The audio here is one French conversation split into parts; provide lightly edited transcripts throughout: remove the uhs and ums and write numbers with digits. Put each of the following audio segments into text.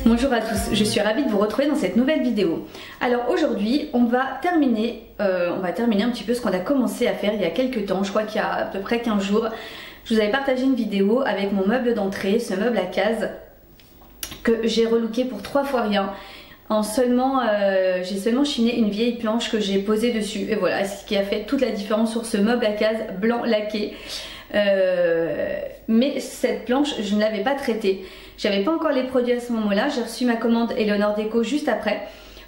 Bonjour à tous, je suis ravie de vous retrouver dans cette nouvelle vidéo. Alors aujourd'hui on va terminer un petit peu ce qu'on a commencé à faire il y a quelques temps, je crois qu'il y a à peu près 15 jours. Je vous avais partagé une vidéo avec mon meuble d'entrée, ce meuble à cases que j'ai relooké pour 3 fois rien. J'ai seulement chiné une vieille planche que j'ai posée dessus et voilà ce qui a fait toute la différence sur ce meuble à cases blanc laqué. Mais cette planche je ne l'avais pas traitée, j'avais pas encore les produits à ce moment là, j'ai reçu ma commande Eleonore Déco juste après,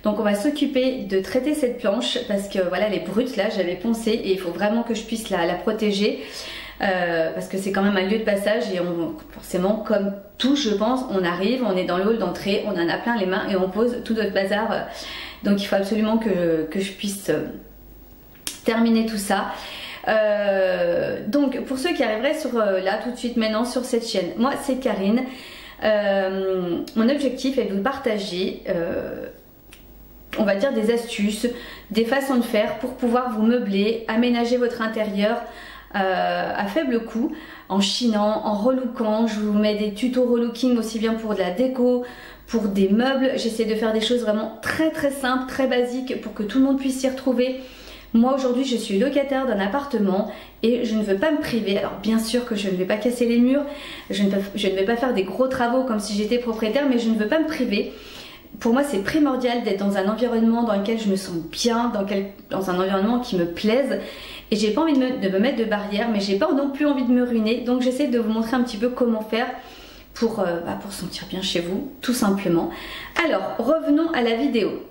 donc on va s'occuper de traiter cette planche parce que voilà elle est brute là, j'avais poncé et il faut vraiment que je puisse la protéger parce que c'est quand même un lieu de passage et forcément comme tout je pense on arrive, on est dans le hall d'entrée, on en a plein les mains et on pose tout notre bazar, donc il faut absolument que je puisse terminer tout ça. Donc pour ceux qui arriveraient sur là tout de suite maintenant sur cette chaîne, moi c'est Karine, mon objectif est de vous partager on va dire des astuces, des façons de faire pour pouvoir vous meubler, aménager votre intérieur à faible coût, en chinant, en relookant. Je vous mets des tutos relooking aussi bien pour de la déco, pour des meubles. J'essaie de faire des choses vraiment très simples, très basiques pour que tout le monde puisse s'y retrouver. Moi aujourd'hui je suis locataire d'un appartement et je ne veux pas me priver, alors bien sûr que je ne vais pas casser les murs, je ne vais pas faire des gros travaux comme si j'étais propriétaire, mais je ne veux pas me priver. Pour moi c'est primordial d'être dans un environnement dans lequel je me sens bien, dans un environnement qui me plaise, et j'ai pas envie de me mettre de barrières, mais j'ai pas non plus envie de me ruiner, donc j'essaie de vous montrer un petit peu comment faire pour se sentir bien chez vous, tout simplement. Alors revenons à la vidéo.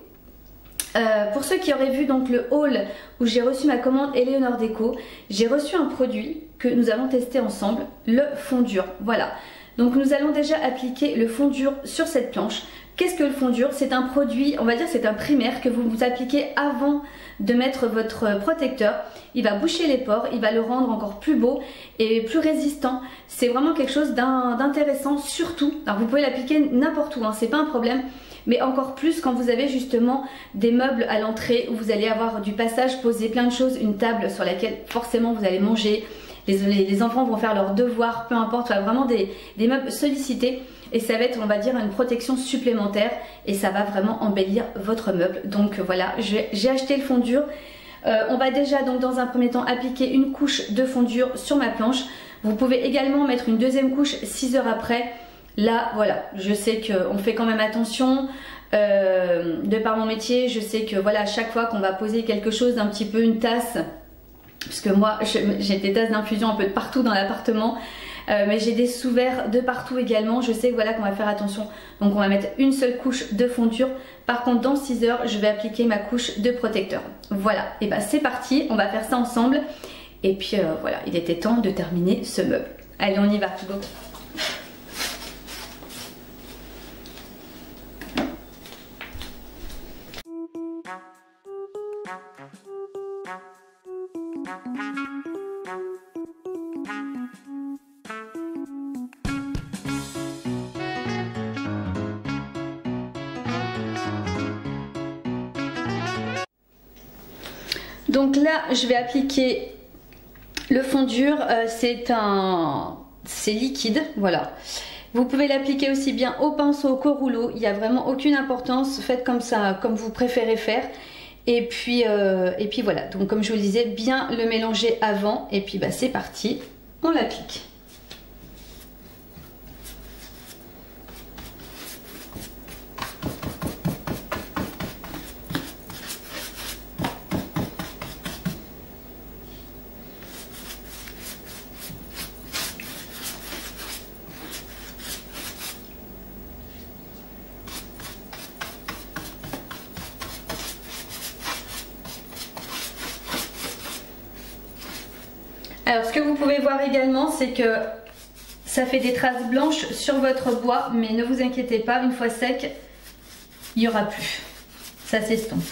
Pour ceux qui auraient vu donc le haul où j'ai reçu ma commande Eleonore Déco, j'ai reçu un produit que nous allons tester ensemble, le fond dur. Voilà, donc nous allons déjà appliquer le fond dur sur cette planche. Qu'est-ce que le fond dur? C'est un produit, on va dire c'est un primaire que vous appliquez avant de mettre votre protecteur. Il va boucher les pores, il va le rendre encore plus beau et plus résistant. C'est vraiment quelque chose d'intéressant surtout. Alors vous pouvez l'appliquer n'importe où, hein, c'est pas un problème. Mais encore plus quand vous avez justement des meubles à l'entrée où vous allez avoir du passage, poser plein de choses, une table sur laquelle forcément vous allez manger, les enfants vont faire leurs devoirs, peu importe, vraiment des meubles sollicités, et ça va être on va dire une protection supplémentaire et ça va vraiment embellir votre meuble. Donc voilà, j'ai acheté le fond dur. On va déjà donc dans un premier temps appliquer une couche de fond dur sur ma planche. Vous pouvez également mettre une deuxième couche 6 heures après. Là voilà, je sais qu'on fait quand même attention, de par mon métier, je sais que voilà, à chaque fois qu'on va poser quelque chose d'un petit peu, une tasse, parce que moi j'ai des tasses d'infusion un peu de partout dans l'appartement, mais j'ai des sous-verres de partout également, je sais que voilà qu'on va faire attention, donc on va mettre une seule couche de fond dur. Par contre dans 6 heures je vais appliquer ma couche de protecteur. Voilà, et bah c'est parti, on va faire ça ensemble, et puis voilà, il était temps de terminer ce meuble. Allez on y va, go. Donc là je vais appliquer le fond dur, c'est liquide, voilà. Vous pouvez l'appliquer aussi bien au pinceau qu'au rouleau, il n'y a vraiment aucune importance, faites comme ça, comme vous préférez faire. Et puis voilà, donc comme je vous le disais, bien le mélanger avant et puis bah, c'est parti, on l'applique. Alors ce que vous pouvez voir également, c'est que ça fait des traces blanches sur votre bois, mais ne vous inquiétez pas, une fois sec, il n'y aura plus. Ça s'estompe.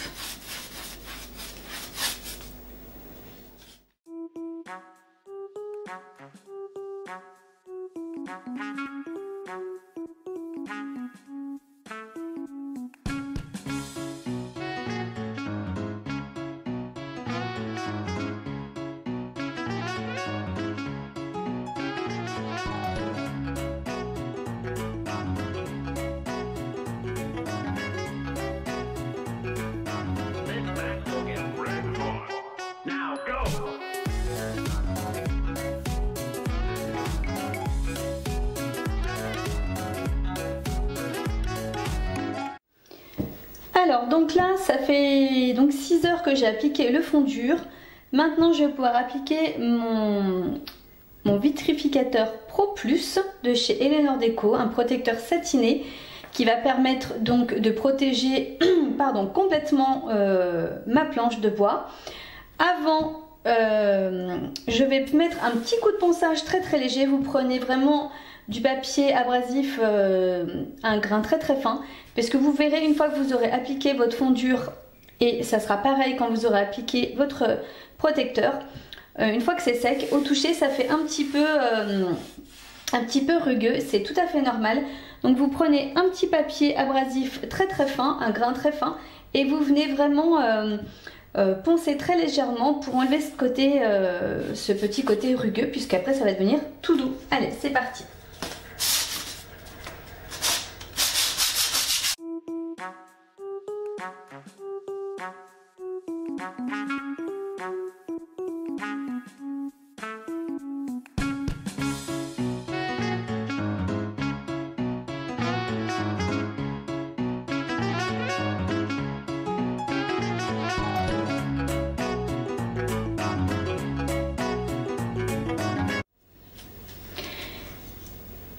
Alors donc là ça fait donc 6 heures que j'ai appliqué le fond dur. Maintenant je vais pouvoir appliquer mon vitrificateur Pro Plus de chez Eleanor Deco, un protecteur satiné qui va permettre donc de protéger pardon, complètement ma planche de bois. Avant, je vais mettre un petit coup de ponçage très léger. Vous prenez vraiment du papier abrasif, un grain très fin, parce que vous verrez une fois que vous aurez appliqué votre fond dur, et ça sera pareil quand vous aurez appliqué votre protecteur. Une fois que c'est sec, au toucher ça fait un petit peu rugueux, c'est tout à fait normal. Donc vous prenez un petit papier abrasif très fin, un grain très fin, et vous venez vraiment poncer très légèrement pour enlever ce côté, ce petit côté rugueux, puisqu'après ça va devenir tout doux. Allez, c'est parti.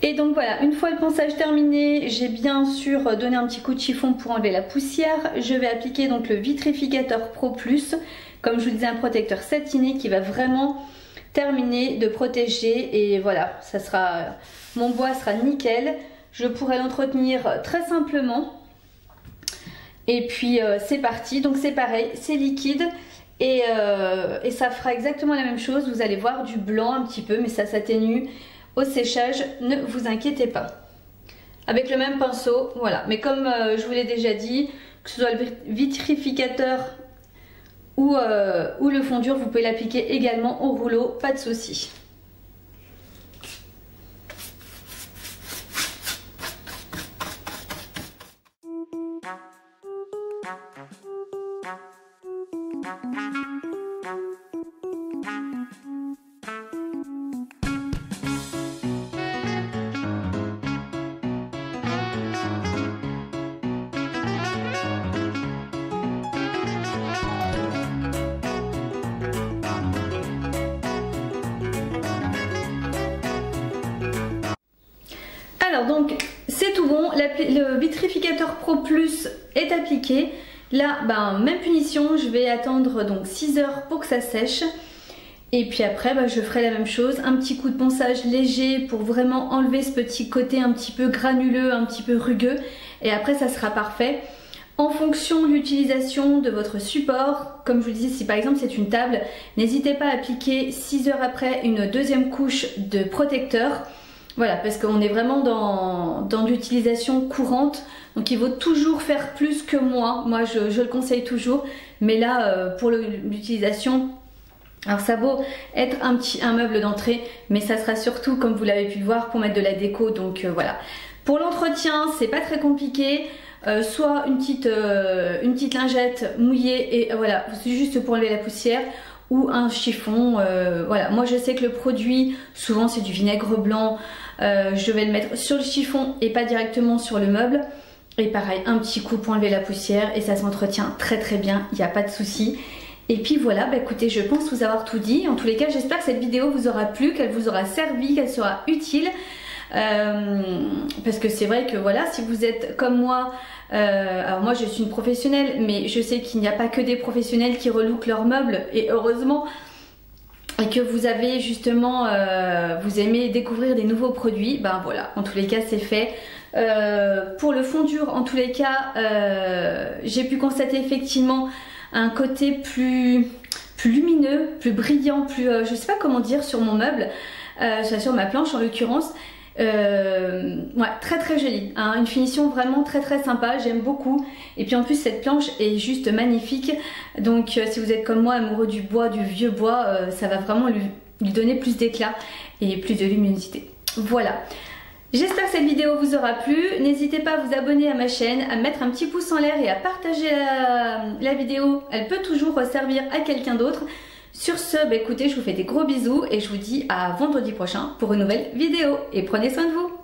Et donc voilà, une fois le ponçage terminé, j'ai bien sûr donné un petit coup de chiffon pour enlever la poussière. Je vais appliquer donc le vitrificateur Pro Plus, comme je vous disais, un protecteur satiné qui va vraiment terminer de protéger. Et voilà, ça sera, mon bois sera nickel. Je pourrai l'entretenir très simplement. Et puis c'est parti, donc c'est pareil, c'est liquide. Et ça fera exactement la même chose, vous allez voir du blanc un petit peu, mais ça s'atténue au séchage, ne vous inquiétez pas. Avec le même pinceau, voilà. Mais comme je vous l'ai déjà dit, que ce soit le vitrificateur ou le fond dur, vous pouvez l'appliquer également au rouleau, pas de souci. Alors donc c'est tout bon, le vitrificateur Pro Plus est appliqué. Là, même punition, je vais attendre donc 6 heures pour que ça sèche. Et puis après, je ferai la même chose, un petit coup de ponçage léger pour vraiment enlever ce petit côté un petit peu granuleux, un petit peu rugueux. Et après, ça sera parfait. En fonction de l'utilisation de votre support, comme je vous disais, si par exemple c'est une table, n'hésitez pas à appliquer 6 heures après une deuxième couche de protecteur. Voilà, parce qu'on est vraiment dans l'utilisation courante, donc il vaut toujours faire plus que moins. Moi je le conseille toujours, mais là pour l'utilisation, alors ça vaut être un meuble d'entrée, mais ça sera surtout, comme vous l'avez pu le voir, pour mettre de la déco. Donc voilà. Pour l'entretien, c'est pas très compliqué. Soit une petite lingette mouillée et voilà, c'est juste pour enlever la poussière, ou un chiffon. Voilà, moi je sais que le produit souvent c'est du vinaigre blanc, je vais le mettre sur le chiffon et pas directement sur le meuble. Et pareil, un petit coup pour enlever la poussière et ça s'entretient très bien, il n'y a pas de souci. Et puis voilà, écoutez, je pense vous avoir tout dit. En tous les cas, j'espère que cette vidéo vous aura plu, qu'elle vous aura servi, qu'elle sera utile. Parce que c'est vrai que voilà, si vous êtes comme moi, alors moi je suis une professionnelle, mais je sais qu'il n'y a pas que des professionnels qui relookent leurs meubles, et heureusement, et que vous avez justement, vous aimez découvrir des nouveaux produits, voilà, en tous les cas c'est fait. Pour le fond dur, en tous les cas, j'ai pu constater effectivement un côté plus lumineux, plus brillant, plus, je sais pas comment dire, sur mon meuble, sur ma planche en l'occurrence. Ouais, très joli, hein, une finition vraiment très sympa, j'aime beaucoup. Et puis en plus cette planche est juste magnifique, donc si vous êtes comme moi amoureux du bois, du vieux bois, ça va vraiment lui donner plus d'éclat et plus de luminosité. Voilà, j'espère que cette vidéo vous aura plu. N'hésitez pas à vous abonner à ma chaîne, à mettre un petit pouce en l'air et à partager la vidéo, elle peut toujours servir à quelqu'un d'autre. Sur ce, écoutez, je vous fais des gros bisous et je vous dis à vendredi prochain pour une nouvelle vidéo. Et prenez soin de vous.